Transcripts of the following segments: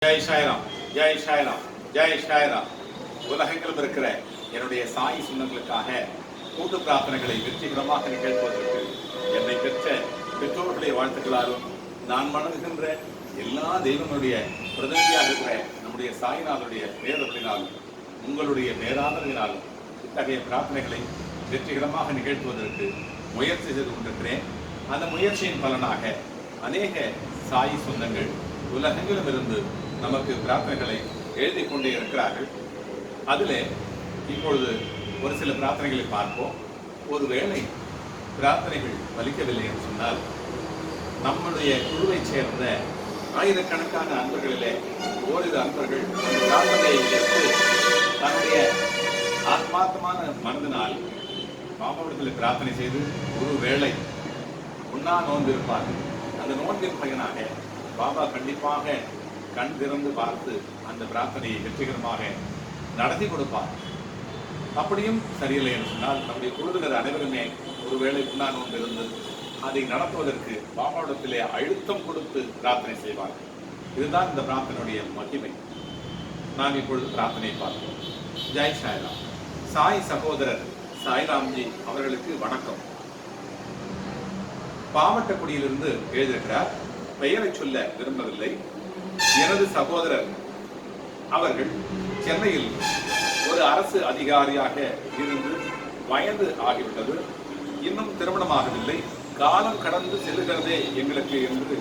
ஜெய் சாய்ராம், ஜெய் சாய்ராம், ஜெய் சாய்ராம். உலகெங்கிலும் இருக்கிற என்னுடைய சாய் சொந்தங்களுக்காக கூட்டு பிரார்த்தனைகளை வெற்றிகரமாக நிகழ்த்துவதற்கு என்னை பெற்ற பெற்றோர்களுடைய வாழ்த்துக்களாலும் நான் வணங்குகின்ற எல்லா தெய்வங்களுடைய பிரதிநிதியாக இருக்கிற நம்முடைய சாய்நாதனுடைய பேரர்களினாலும் உங்களுடைய பேராதரவினாலும் இத்தகைய பிரார்த்தனைகளை வெற்றிகரமாக நிகழ்த்துவதற்கு முயற்சி செய்து கொண்டிருக்கிறேன். அந்த முயற்சியின் பலனாக அநேக சாய் சொந்தங்கள் உலகெங்கிலும் இருந்து நமக்கு பிரார்த்தனைகளை எழுதி கொண்டே இருக்கிறார்கள். அதில் இப்பொழுது ஒரு சில பிரார்த்தனைகளை பார்ப்போம். ஒருவேளை பிரார்த்தனைகள் பலிக்கவில்லை என்று சொன்னால் நம்முடைய குழுவைச் சேர்ந்த ஆயிரக்கணக்கான அன்பர்களிலே ஓரிரு அன்பர்கள் அந்த பிரார்த்தனையை ஏற்று தன்னுடைய ஆத்மார்த்தமான மனதினால் பாபாவிடத்தில் பிரார்த்தனை செய்து ஒரு வேளை உண்ணா நோன்பு இருப்பார்கள். அந்த நோன்பின் பயனாக பாபா கண்டிப்பாக கண் திறந்து பார்த்து அந்த பிரார்த்தனையை வெற்றிகரமாக நடத்தி கொடுப்பார். அப்படியும் சரியில்லை என்று சொன்னால் நம்முடைய குழுவினர் அனைவருமே ஒருவேளை உண்ணா நோன்பு இருந்து அதை நடத்துவதற்கு பாபாவிடத்திலே அழுத்தம் கொடுத்து பிரார்த்தனை செய்வார்கள். இதுதான் இந்த பிரார்த்தனையுடைய மகிமை. நாம் இப்பொழுது பிரார்த்தனையை பார்ப்போம். ஜெய் சாய்ராம். சாய் சகோதரர் சாய்ராம்ஜி அவர்களுக்கு வணக்கம். பாவட்டக்குடியிலிருந்து எழுதியிருக்கிறார். பெயரை சொல்ல விரும்பவில்லை. எனது சகோதரர் அவர்கள் சென்னையில் ஒரு அரசு அதிகாரியாக இருந்து வயது ஆகிவிட்டது. இன்னும் திருமணமாகவில்லை. காலம் கடந்து செல்லுகிறதே எங்களுக்கு என்று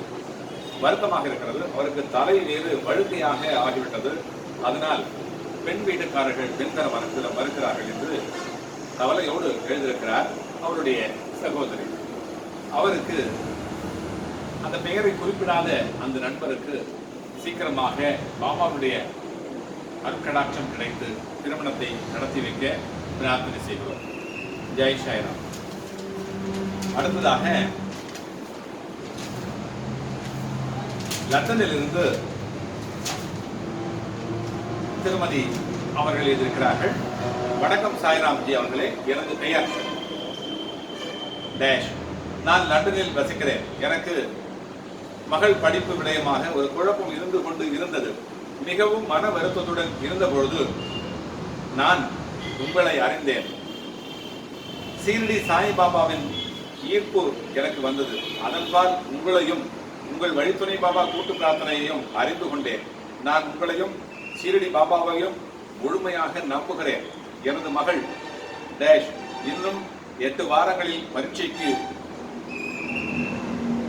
வருத்தமாக இருக்கிறது. அவருக்கு தலை வேறு வழுக்கையாக ஆகிவிட்டது. அதனால் பெண் வீட்டுக்காரர்கள் பெண் தர மறுக்கிறார்கள் என்று கவலையோடு எழுதியிருக்கிறார் அவருடைய சகோதரி. அவருக்கு அந்த பெயரை குறிப்பிடாத அந்த நண்பருக்கு சீக்கிரமாக பாபாவுடைய அருட்கடாட்சம் கிடைத்து திருமணத்தை நடத்தி வைக்க பிரார்த்தனை செய்கிறோம். ஜெய் சாய்ராம். அடுத்ததாக லண்டனில் இருந்து திருமதி அவர்கள் எழுதியிருக்கிறார்கள். வணக்கம் சாய்ராம்ஜி அவர்களே, எனது பெயர் டேஷ். நான் லண்டனில் வசிக்கிறேன். எனக்கு மகள் படிப்பு விடயமாக ஒரு குழப்பம் இருந்து கொண்டு இருந்தது. மிகவும் மன வருத்தத்துடன் இருந்த பொழுது நான் உங்களை அறிந்தேன். சீரடி சாய்பாபாவின் ஈர்ப்பு எனக்கு வந்தது. அதன்பால் உங்களையும் உங்கள் வழித்துணை பாபா கூட்டு பிரார்த்தனையையும் அறிந்து கொண்டேன். நான் உங்களையும் சீரடி பாபாவையும் முழுமையாக நம்புகிறேன். எனது மகள் டேஷ் இன்னும் 8 வாரங்களில் பரீட்சைக்கு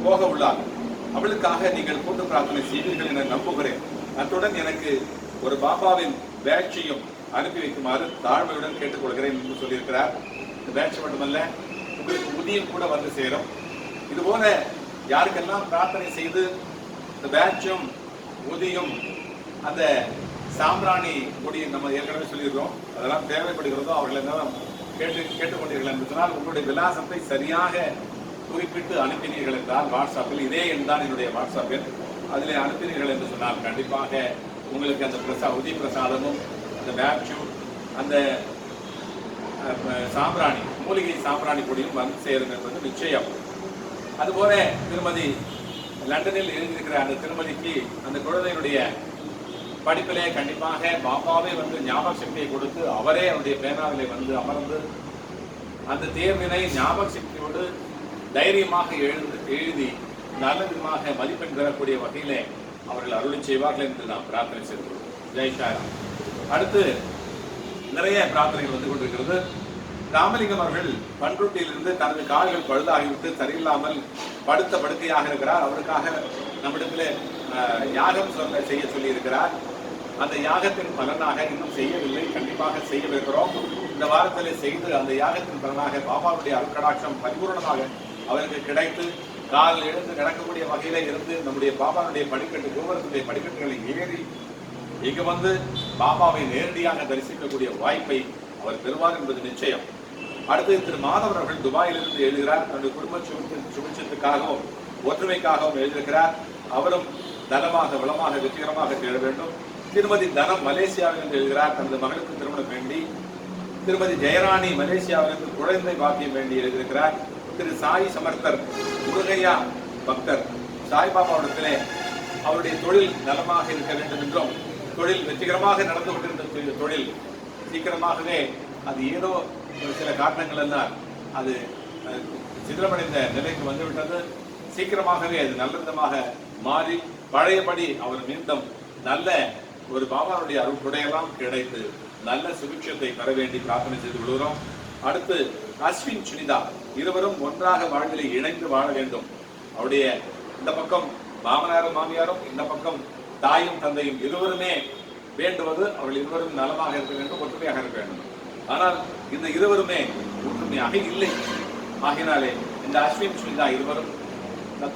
போக உள்ளார். அவளுக்காக நீங்கள் கூட்டு பிரார்த்தனை செய்வீர்கள் என நம்புகிறேன். அத்துடன் எனக்கு ஒரு பாபாவின் பேட்சையும் அனுப்பி வைக்குமாறு தாழ்மையுடன் கேட்டுக்கொள்கிறேன் என்று சொல்லியிருக்கிறார். இந்த பேட்ச் மட்டுமல்ல, உங்களுக்கு உதியம் கூட வந்து சேரும். இதுபோல யாருக்கெல்லாம் பிரார்த்தனை செய்து இந்த பேட்சும் உதியும் அந்த சாம்பிராணி கொடி நம்ம ஏற்கனவே சொல்லியிருக்கிறோம், அதெல்லாம் தேவைப்படுகிறதோ அவர்கள் எல்லாம் கேட்டுக்கொண்டீர்கள் என்று சொன்னால் உங்களுடைய விலாசத்தை சரியாக குறிப்பிட்டு அனுப்பினீர்கள் என்றால் வாட்ஸ்அப்பில் இதே எண் தான் என்னுடைய வாட்ஸ்அப் எண், அதில் அனுப்பினீர்கள் என்று சொன்னால் கண்டிப்பாக உங்களுக்கு அந்த உதி பிரசாதமும் அந்த பேட்சும் அந்த சாம்பிராணி மூலிகை சாம்பிராணி பொடியும் வந்து சேரும் என்பது நிச்சயம். அதுபோல திருமதி லண்டனில் எழுதியிருக்கிற அந்த திருமதிக்கு அந்த குழந்தையினுடைய படிப்பிலே கண்டிப்பாக பாபாவே வந்து ஞாபக சக்தியை கொடுத்து அவரே அவருடைய பேனாவிலே வந்து அமர்ந்து அந்த தேர்வினை ஞாபக சக்தியோடு தைரியமாக எழுதி நல்ல விதமாக மதிப்பெண் பெறக்கூடிய வகையிலே அவர்கள் அருளி செய்வார்கள் என்று நாம் பிரார்த்தனை செய்கிறோம். ஜெய் சாய்ராம். அடுத்து நிறைய பிரார்த்தனைகள் வந்து கொண்டிருக்கிறது. ராமலிங்கம் அவர்கள் பண்ருட்டியிலிருந்து தனது கால்கள் பழுதாகிவிட்டு சரியில்லாமல் படுத்த படுக்கையாக இருக்கிறார். அவருக்காக நம்மிடத்தில் யாகம் செய்ய சொல்லி இருக்கிறார். அந்த யாகத்தின் பலனாக இன்னும் செய்யவில்லை, கண்டிப்பாக செய்யவிருக்கிறோம். இந்த வாரத்தில் செய்து அந்த யாகத்தின் பலனாக பாபாவுடைய அருட்கடாட்சம் பரிபூர்ணமாக அவருக்கு கிடைத்து கால் எழுந்து நடக்கக்கூடிய வகையில இருந்து நம்முடைய பாபாவுடைய படிக்கட்டு கோபுரத்துடைய படிக்கட்டுகளை ஏறி இங்கு வந்து பாபாவை நேரடியாக தரிசிக்கக்கூடிய வாய்ப்பை அவர் பெறுவார் என்பது நிச்சயம். அடுத்து திரு மாதவன் அவர்கள் துபாயிலிருந்து எழுதுகிறார். தன்னுடைய குடும்ப சுபிட்சத்துக்காகவும் ஒற்றுமைக்காகவும் எழுதியிருக்கிறார். அவரும் தனமாக வளமாக வெற்றிகரமாக தேட வேண்டும். திருமதி தனம் மலேசியாவிலிருந்து எழுதுகிறார். தனது மகளுக்கு திருமணம் வேண்டி. திருமதி ஜெயராணி மலேசியாவிலிருந்து குழந்தை பாக்கியம் வேண்டி எழுதியிருக்கிறார். திரு சாய் சமர்த்தர் முருகையா பக்தர் சாய்பாபாவிடத்திலே அவருடைய தொழில் நலமாக இருக்க வேண்டும் என்றும், தொழில் வெற்றிகரமாக நடந்து கொண்டிருந்த தொழில் சீக்கிரமாகவே அது ஏதோ ஒரு சில காரணங்கள் எல்லாம் அது சிதிலமடைந்த நிலைக்கு வந்துவிட்டது. சீக்கிரமாகவே அது நல்ல விதமாக மாறி பழையபடி அவர் மீண்டும் நல்ல ஒரு பாபாவுடைய அருள்கொடையெல்லாம் கிடைத்து நல்ல சுபிட்சத்தை பெற வேண்டி பிரார்த்தனை செய்து கொள்கிறோம். அடுத்து அஸ்வின் சுனிதா இருவரும் ஒன்றாக வாழ்விலை இணைந்து வாழ வேண்டும். அவருடைய இந்த பக்கம் மாமனாரும் மாமியாரும், இந்த பக்கம் தாயும் தந்தையும் இருவருமே வேண்டுவது அவர்கள் இருவரும் நலமாக இருக்க வேண்டும், ஒற்றுமையாக இருக்க வேண்டும். ஆனால் இந்த இருவருமே ஒற்றுமையாக இல்லை. ஆகினாலே இந்த அஸ்வின் சுனிதா இருவரும்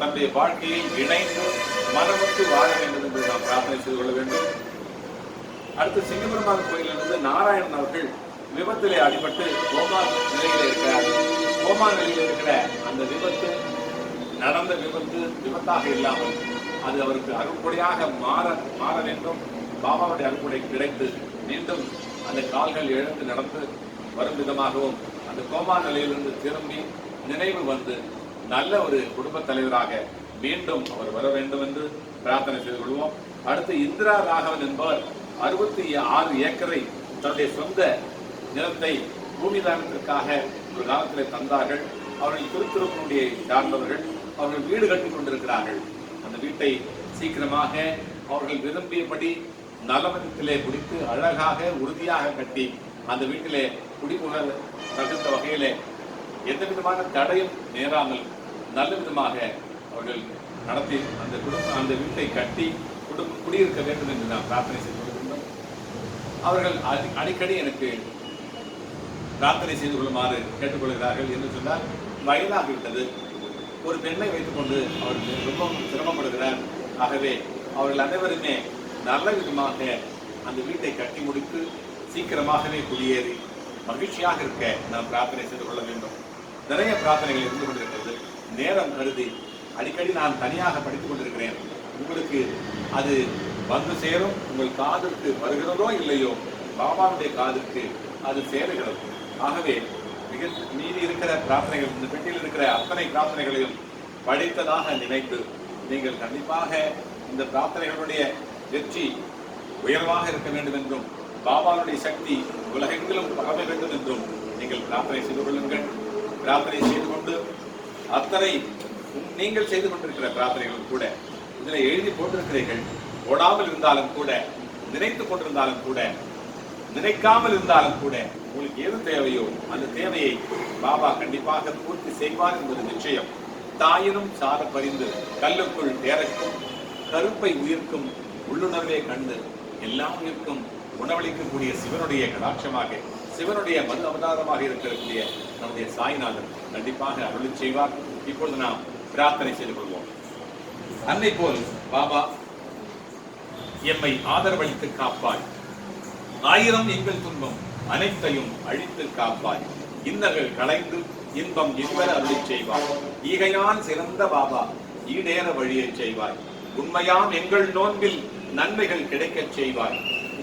தன்னுடைய வாழ்க்கையை இணைந்து மனமுட்டு வாழ வேண்டும் என்று நாம் பிரார்த்தனை செய்து கொள்ள வேண்டும். அடுத்து சிங்கப்பெருமாள் கோயிலிலிருந்து நாராயணன் அவர்கள் விபத்திலே அடிபட்டு கோமா நிலையில் இருக்கிறார். கோமா நிலையில் இருக்கிற அந்த விபத்து நடந்த விபத்தாக இல்லாமல் அது அவருக்கு அருள்கொடையாக மாற வேண்டும். பாபாவுடைய அருள்கொடை கிடைத்து மீண்டும் அந்த கால்கள் எழுந்து நடந்து வரும் விதமாகவும் அந்த கோமா நிலையிலிருந்து திரும்பி நினைவு வந்து நல்ல ஒரு குடும்ப தலைவராக மீண்டும் அவர் வர வேண்டும் என்று பிரார்த்தனை செய்து கொள்வோம். அடுத்து இந்திரா ராகவன் என்பவர் 66 ஏக்கரை தன்னுடைய சொந்த நிலத்தை பூமி தானத்திற்காக ஒரு காலத்தில் தந்தார்கள். அவர்கள் திருத்திருப்பனுடைய சார்ந்தவர்கள். அவர்கள் வீடு கட்டி கொண்டிருக்கிறார்கள். அந்த வீட்டை சீக்கிரமாக அவர்கள் விரும்பியபடி நலமதத்திலே முடித்து அழகாக உறுதியாக கட்டி அந்த வீட்டிலே குடிபுக தகுந்த வகையிலே எந்த விதமான தடையும் நேராமல் நல்ல விதமாக அவர்கள் நடத்தி அந்த வீட்டை கட்டி குடியிருக்க வேண்டும் என்று நாம் பிரார்த்தனை செய்து கொள்கின்றோம். அவர்கள் அடிக்கடி எனக்கு பிரார்த்தனை செய்து கொள்ளுமாறு கேட்டுக்கொள்கிறார்கள். என்று சொன்னால் வயதாகிவிட்டது, ஒரு பெண்ணை வைத்துக் கொண்டு அவர் ரொம்ப சிரமப்படுகிறார். ஆகவே அவர்கள் அனைவருமே நல்ல விதமாக அந்த வீட்டை கட்டி முடித்து சீக்கிரமாகவே குடியேறி மகிழ்ச்சியாக இருக்க நாம் பிரார்த்தனை செய்து கொள்ள வேண்டும். நிறைய பிரார்த்தனைகள் இருந்து கொண்டிருக்கிறது. நேரம் கருதி அடிக்கடி நான் தனியாக படித்துக் கொண்டிருக்கிறேன். உங்களுக்கு அது வந்து சேரும். உங்கள் காதுக்கு வருகிறதோ இல்லையோ, பாபாவுடைய காதுக்கு அது சேருகிறது. ஆகவே மீதி இருக்கிற பிரார்த்தனைகள், இந்த பெட்டியில் இருக்கிற அத்தனை பிரார்த்தனைகளையும் படித்ததாக நினைத்து நீங்கள் கண்டிப்பாக இந்த பிரார்த்தனைகளுடைய வெற்றி உயர்வாக இருக்க வேண்டும் என்றும், பாபாவுடைய சக்தி உலகெங்கிலும் பரவ வேண்டும் என்றும் நீங்கள் பிரார்த்தனை செய்து கொள்ளுங்கள். பிரார்த்தனை செய்து கொண்டு அத்தனை நீங்கள் செய்து கொண்டிருக்கிற பிரார்த்தனைகளும் கூட இதில் எழுதி போட்டிருக்கிறீர்கள். ஓடாமல் இருந்தாலும் கூட, நினைத்துக் கொண்டிருந்தாலும் கூட, நினைக்காமல் இருந்தாலும் கூட, உங்களுக்கு எது தேவையோ அந்த தேவையை பாபா கண்டிப்பாக பூர்த்தி செய்வார் என்பது நிச்சயம். தாயினும் சார பறிந்து கல்லுக்குள் தேரைக்கும் கருப்பை உயிர்க்கும் உள்ளுணர்வே கண்டு எல்லாம் உயிர்க்கும் உணவளிக்கக்கூடிய சிவனுடைய கடாட்சமாக, சிவனுடைய மது அவதாரமாக இருக்கக்கூடிய நம்முடைய சாய்நாதன் கண்டிப்பாக அருளி செய்வார். இப்பொழுது நாம் பிரார்த்தனை செய்து கொள்வோம். அன்னை போல் பாபா எம்மை ஆதரவளித்து காப்பாய். 1000 எங்கள் துன்பம் அனைத்தையும் அழித்து காப்பாய். இன்னல்கள் களைந்து இன்பம் இன்பர அருளி செய்வாய். ஈகையான் சிறந்த பாபா ஈடேற வழியை செய்வாய். உண்மையாம் எங்கள் நோன்பில் நன்மைகள் கிடைக்கச் செய்வாய்.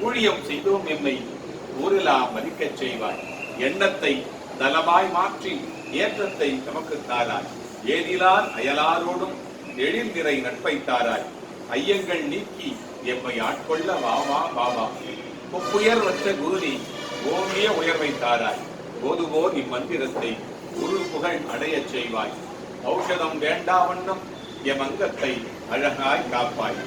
ஊழியம் செய்தோம் எம்மை ஊரிலா மதிக்கச் செய்வாய். எண்ணத்தை நலமாய் மாற்றி ஏற்றத்தை நமக்கு தாராய். ஏதிலார் அயலாரோடும் எழில் நிறை நட்பை தாராய். ஐயங்கள் நீக்கி எம்மை ஆட்கொள்ள வாவா பாபா. ஒப்புயர் வற்ற குருநி ஓமிய உயர்வை தாராய். போதுவோர் இம்மந்திரத்தை குரு புகழ் அடையச் செய்வாய். ஔஷதம் வேண்டா வண்ணம் எம் அங்கத்தை அழகாய் காப்பாய்.